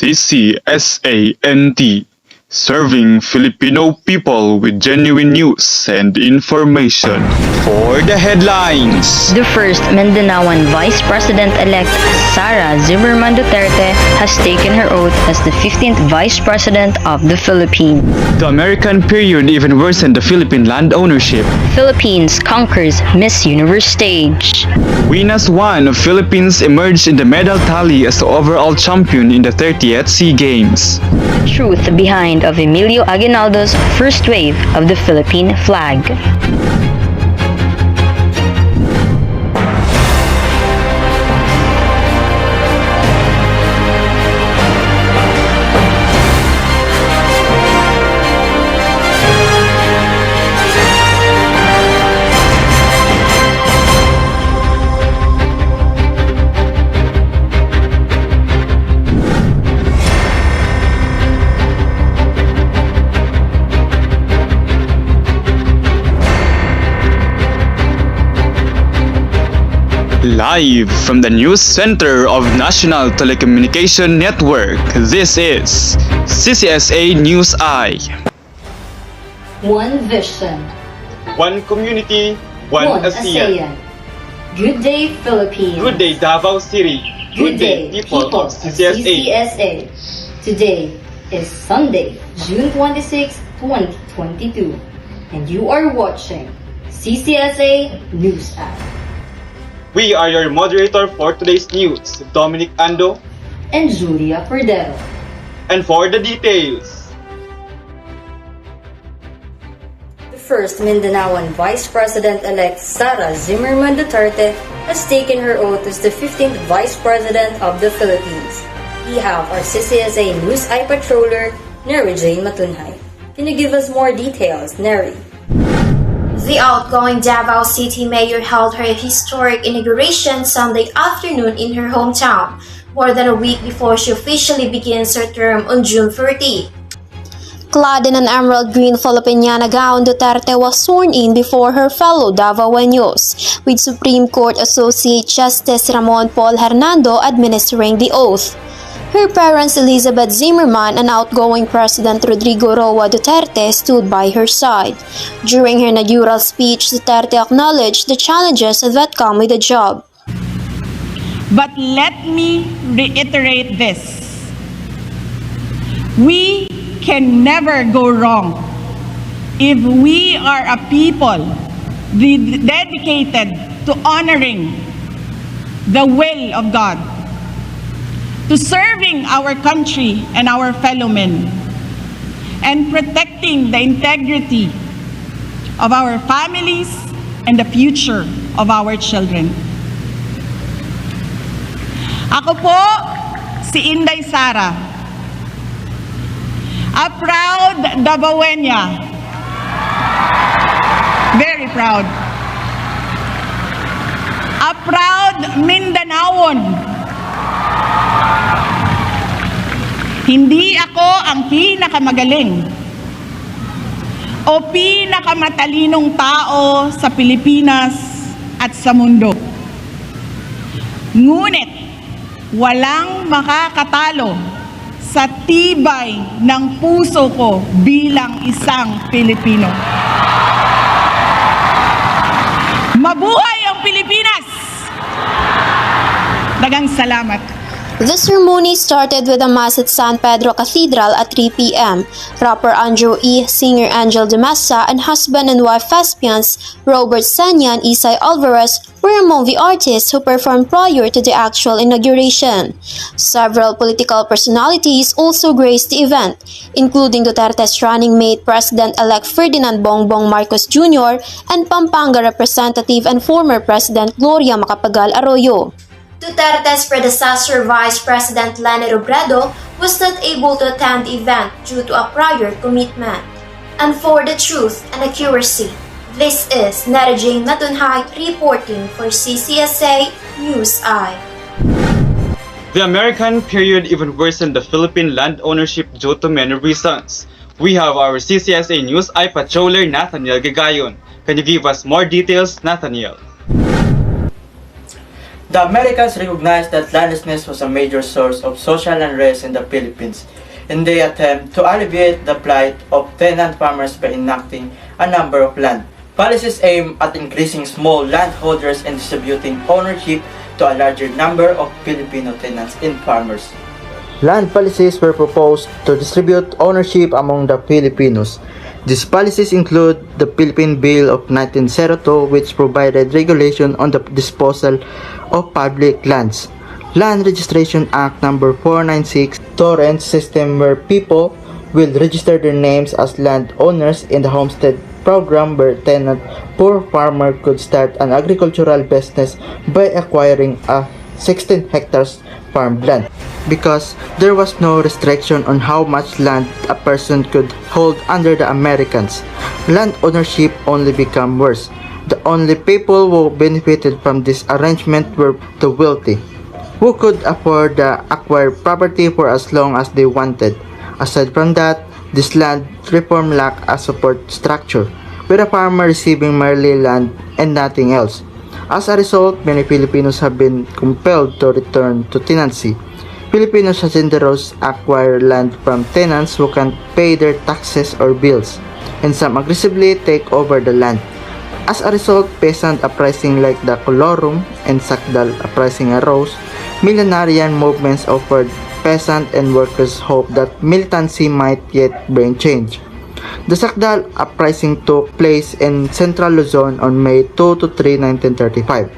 CCSANT, serving Filipino people with genuine news and information. For the headlines, The first Mindanaoan Vice President-elect Sara Zimmerman Duterte has taken her oath as the 15th Vice President of the Philippines. the American period even worsened the Philippine land ownership. Philippines conquers Miss Universe stage. Winners won, Philippines emerged in the medal tally as the overall champion in the 30th SEA Games. The truth behind of Emilio Aguinaldo's first wave of the Philippine flag. Live from the news center of National Telecommunication Network, this is CCSA News Eye. One vision, One community, one ASEAN. Good day, Philippines. Good day, Davao City. Good day, people of CCSA. Today is Sunday, June 26, 2022, and you are watching CCSA News App. We are your moderator for today's news, Dominic Ando. And Julia Cordero. And for the details, The first Mindanaoan Vice President-elect Sara Zimmerman Duterte has taken her oath as the 15th Vice President of the Philippines. We have our CCSA News Eye Patroller, Neri Jane Matunhay. Can you give us more details, Neri? The outgoing Davao City Mayor held her historic inauguration Sunday afternoon in her hometown, more than a week before she officially begins her term on June 30. Clad in an emerald green Filipiniana gown, Duterte was sworn in before her fellow Davaoenos, with Supreme Court Associate Justice Ramon Paul Hernando administering the oath. Her parents Elizabeth Zimmerman and outgoing President Rodrigo Roa Duterte stood by her side. During her inaugural speech, Duterte acknowledged the challenges that come with the job. But let me reiterate this. We can never go wrong if we are a people dedicated to honoring the will of God, to serving our country and our fellow men, and protecting the integrity of our families and the future of our children. Ako po si Inday Sara, a proud Davaoena, very proud, a proud Mindanaoan. Hindi ako ang pinakamagaling o pinakamatalinong tao sa Pilipinas at sa mundo. Ngunit walang makakatalo sa tibay ng puso ko bilang isang Pilipino. Mabuhay ang Pilipinas! Dagang salamat. The ceremony started with a mass at San Pedro Cathedral at 3 p.m. Rapper Andrew E., singer Angel De Massa, and husband and wife thespians Robert Sanya and Isay Alvarez were among the artists who performed prior to the actual inauguration. Several political personalities also graced the event, including Duterte's running mate President-elect Ferdinand Bongbong Marcos Jr. and Pampanga Representative and former President Gloria Macapagal Arroyo. Duterte's predecessor Vice President Leni Robredo was not able to attend the event due to a prior commitment. And for the truth and accuracy, this is Neri Jane Matunhay reporting for CCSA News Eye. the American period even worsened the Philippine land ownership due to many reasons. We have our CCSA News Eye Patroller Nathaniel Gagayon. Can you give us more details, Nathaniel? The Americans recognized that landlessness was a major source of social unrest in the Philippines, and they attempt to alleviate the plight of tenant farmers by enacting a number of land policies aimed at increasing small landholders and distributing ownership to a larger number of Filipino tenants and farmers. Land policies were proposed to distribute ownership among the Filipinos. These policies include the Philippine Bill of 1902, which provided regulation on the disposal of public lands. Land Registration Act No. 496, torrent system where people will register their names as landowners in the homestead program where tenant poor farmer could start an agricultural business by acquiring a 16 hectares farmland. Because there was no restriction on how much land a person could hold under the Americans, land ownership only became worse. The only people who benefited from this arrangement were the wealthy, who could afford to acquire property for as long as they wanted. Aside from that, this land reform lacked a support structure, with a farmer receiving merely land and nothing else. As a result, many Filipinos have been compelled to return to tenancy. Filipinos hacienderos acquire land from tenants who can't pay their taxes or bills, and some aggressively take over the land. As a result, peasant uprising like the Colorum and Sakdal uprising arose. Millenarian movements offered peasant and workers hope that militancy might yet bring change. The Sakdal uprising took place in Central Luzon on May 2 to 3, 1935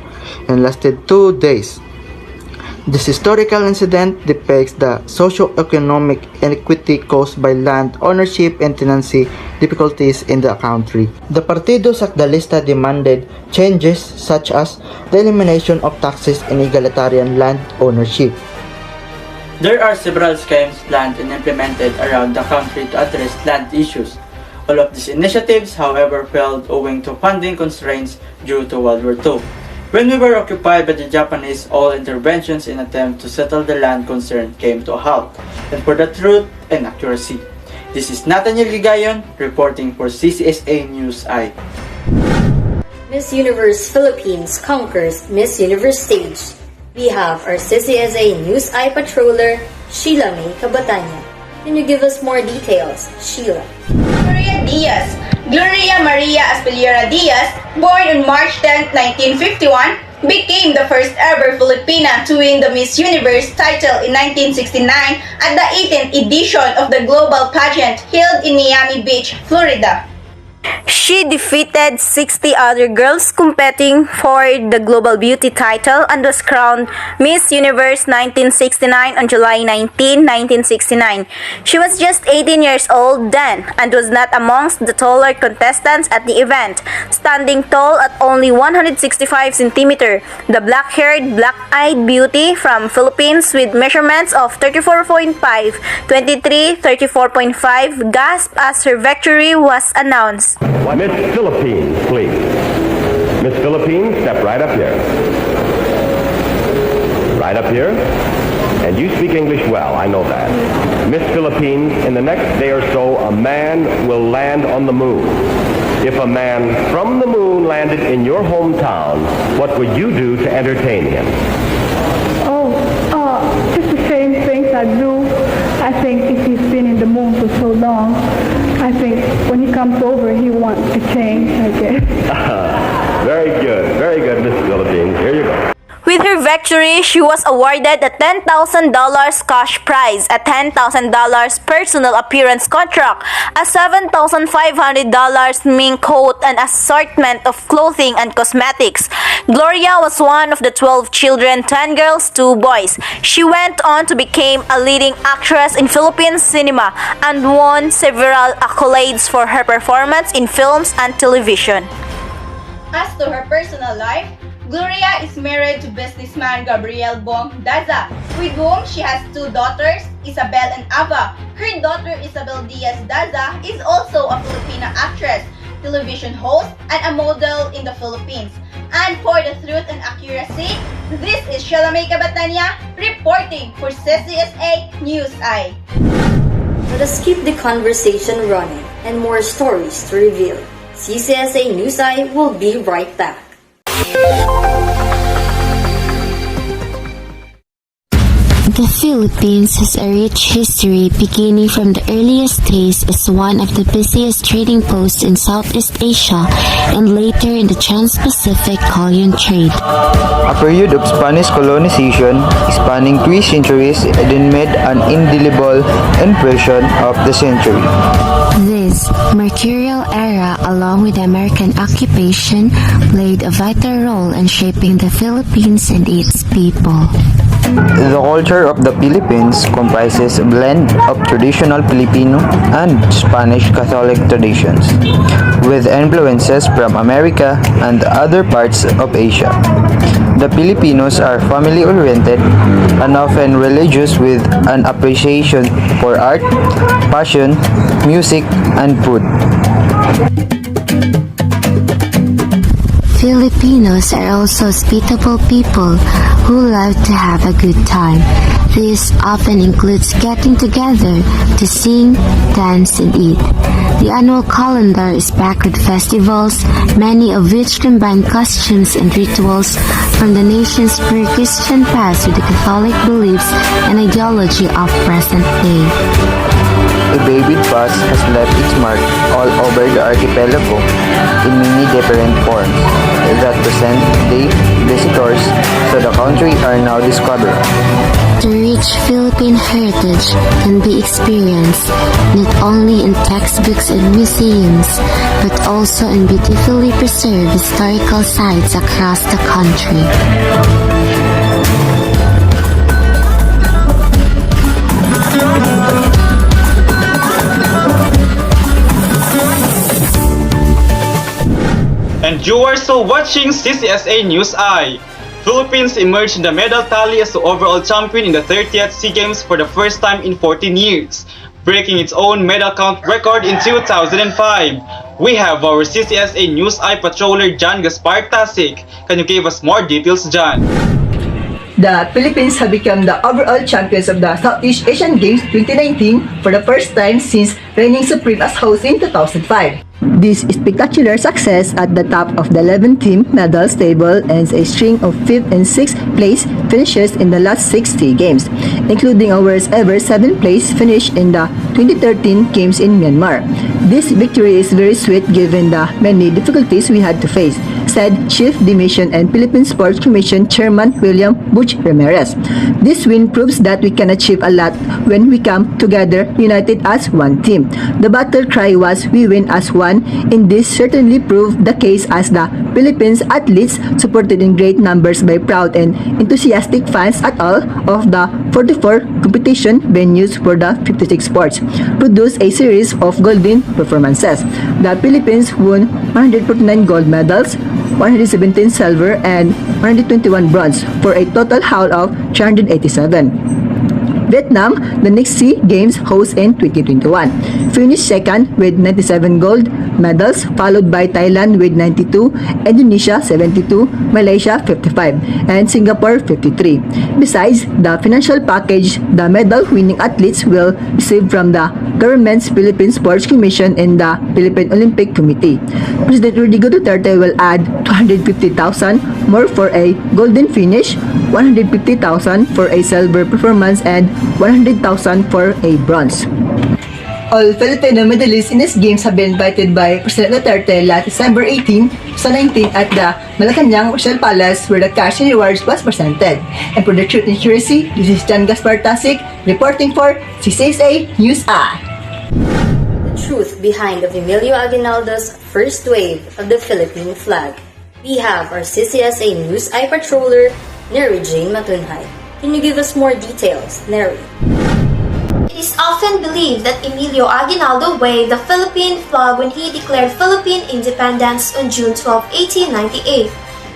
and lasted 2 days. This historical incident depicts the socio-economic inequity caused by land ownership and tenancy difficulties in the country. The Partido Sakdalista demanded changes such as the elimination of taxes and egalitarian land ownership. There are several schemes planned and implemented around the country to address land issues. All of these initiatives, however, failed owing to funding constraints due to World War II. When we were occupied by the Japanese, all interventions in attempt to settle the land concerned came to a halt. And for the truth and accuracy, this is Nathaniel Gigayon reporting for CCSA News I. Miss Universe Philippines conquers Miss Universe stage. We have our CCSA News I patroller, Sheila May Cabatanya. Can you give us more details, Sheila? Gloria Diaz. Gloria Maria Aspiliera Diaz, born on March 10, 1951, became the first ever Filipina to win the Miss Universe title in 1969 at the 18th edition of the global pageant held in Miami Beach, Florida. She defeated 60 other girls competing for the Global Beauty title and was crowned Miss Universe 1969 on July 19, 1969. She was just 18 years old then and was not amongst the taller contestants at the event, standing tall at only 165 cm. The black-haired, black-eyed beauty from Philippines with measurements of 34.5, 23, 34.5 gasped as her victory was announced. Miss Philippines, please. Miss Philippines, step right up here. Right up here. And you speak English well, I know that. Miss Philippines, in the next day or so, a man will land on the moon. If a man from the moon landed in your hometown, what would you do to entertain him? Just the same things I do. I think if he's been in the moon for so long, I think when he comes over, he wants to change, I guess. Very good, Miss Philippines. Here you go. With her victory, she was awarded a $10,000 cash prize, a $10,000 personal appearance contract, a $7,500 mink coat, and assortment of clothing and cosmetics. Gloria was one of the 12 children, 10 girls, 2 boys. She went on to become a leading actress in Philippine cinema and won several accolades for her performance in films and television. As to her personal life, Gloria is married to businessman Gabriel Bong Daza, with whom she has 2 daughters, Isabel and Ava. Her daughter Isabel Diaz Daza is also a Filipina actress, television host, and a model in the Philippines. And for the truth and accuracy, this is Sheila May Cabatanya reporting for CCSA News I. Let us keep the conversation running and more stories to reveal. CCSA News I will be right back. The Philippines has a rich history beginning from the earliest days as one of the busiest trading posts in Southeast Asia and later in the Trans-Pacific Galleon trade. A period of Spanish colonization spanning 3 centuries then made an indelible impression of the century. This mercurial era, along with the American occupation, played a vital role in shaping the Philippines and its people. The culture of the Philippines comprises a blend of traditional Filipino and Spanish Catholic traditions, with influences from America and other parts of Asia. The Filipinos are family-oriented and often religious with an appreciation for art, fashion, music, and food. Filipinos are also hospitable people who love to have a good time. This often includes getting together to sing, dance, and eat. The annual calendar is packed with festivals, many of which combine costumes and rituals from the nation's pre-Christian past with the Catholic beliefs and ideology of present day. A vivid past has left its mark all over the archipelago in many different forms that present-day visitors to the country are now discovering. The rich Philippine heritage can be experienced not only in textbooks and museums, but also in beautifully preserved historical sites across the country. And you are still watching CCSA News Eye. Philippines emerged in the medal tally as the overall champion in the 30th SEA Games for the first time in 14 years, breaking its own medal count record in 2005. We have our CCSA News Eye patroller John Gaspar Tasik. Can you give us more details, John? The Philippines have become the overall champions of the Southeast Asian Games 2019 for the first time since reigning supreme as host in 2005. This spectacular success at the top of the 11-team medals table ends a string of 5th and 6th place finishes in the last 60 games, including our ever 7th place finish in the 2013 Games in Myanmar. This victory is very sweet given the many difficulties we had to face, said Chief Demission and Philippine Sports Commission Chairman William Butch Ramirez. This win proves that we can achieve a lot when we come together united as one team. The battle cry was "We win as one," and this certainly proved the case as the Philippines athletes, supported in great numbers by proud and enthusiastic fans at all of the 44 competition venues for the 56 sports, produced a series of golden performances. The Philippines won 149 gold medals, 117 silver, and 121 bronze for a total haul of 387. Vietnam, the next SEA Games host in 2021, finished second with 97 gold medals, followed by Thailand with 92, Indonesia 72, Malaysia 55, and Singapore 53. Besides the financial package, the medal-winning athletes will receive from the government's Philippine Sports Commission and the Philippine Olympic Committee. President Rodrigo Duterte will add 250,000 more for a golden finish, 150,000 for a silver performance, and 100,000 for a bronze. All Filipino medalists in these games have been invited by President Duterte last December 18, 2019 at the Malacanang Royal Palace where the cash and rewards was presented. And for the truth and accuracy, this is John Gaspar Tasik reporting for CCSA News Eye. The truth behind of Emilio Aguinaldo's first wave of the Philippine flag. We have our CCSA News Eye patroller, Neri Jane Matunhay. Can you give us more details, Neri? It is often believed that Emilio Aguinaldo waved the Philippine flag when he declared Philippine independence on June 12, 1898.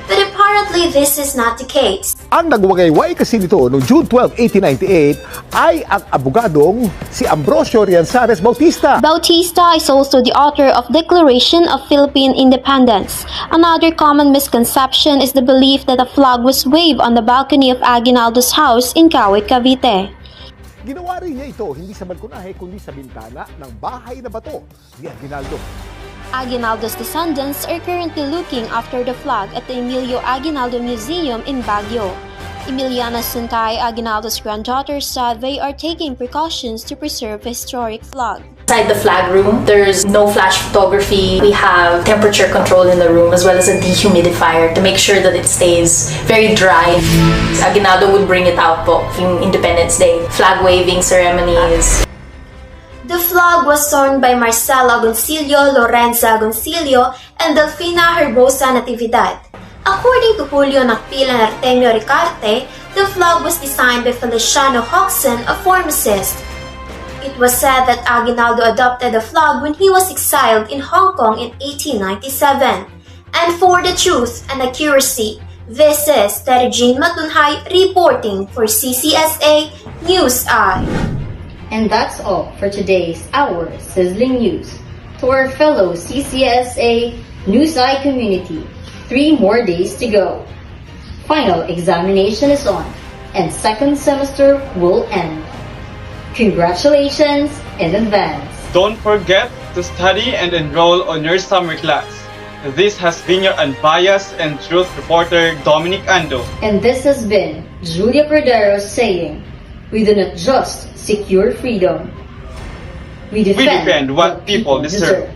But apparently this is not the case. Ang nagwagayway kasi nito noong June 12, 1898 ay ang abogadong si Ambrosio Rianzares Bautista. Bautista is also the author of Declaration of Philippine Independence. Another common misconception is the belief that the flag was waved on the balcony of Aguinaldo's house in Kawit, Cavite. Ginawa rin niya ito hindi sa balkonahe kundi sa bintana ng bahay na bato ni Aguinaldo. Aguinaldo's descendants are currently looking after the flag at the Emilio Aguinaldo Museum in Baguio. Emiliana Santay, Aguinaldo's granddaughter, said they are taking precautions to preserve the historic flag. Inside the flag room, there's no flash photography. We have temperature control in the room as well as a dehumidifier to make sure that it stays very dry. Aguinaldo would bring it out po in Independence Day, flag waving ceremonies. The flag was torn by Marcela Agoncillo, Lorenza Agoncillo, and Delfina Herbosa Natividad. According to Julio Nakpil and Artemio Ricarte, the flag was designed by Feliciano Hoxton, a pharmacist. It was said that Aguinaldo adopted the flag when he was exiled in Hong Kong in 1897. And for the truth and accuracy, this is Terjin Matunhay reporting for CCSA News Eye. And that's all for today's Our Sizzling News. To our fellow CCSA News Eye community, 3 more days to go. Final examination is on, and second semester will end. Congratulations in advance. Don't forget to study and enroll on your summer class. This has been your unbiased and truth reporter, Dominic Ando. And this has been Julia Cordero saying, we do not just secure freedom. We defend what people deserve.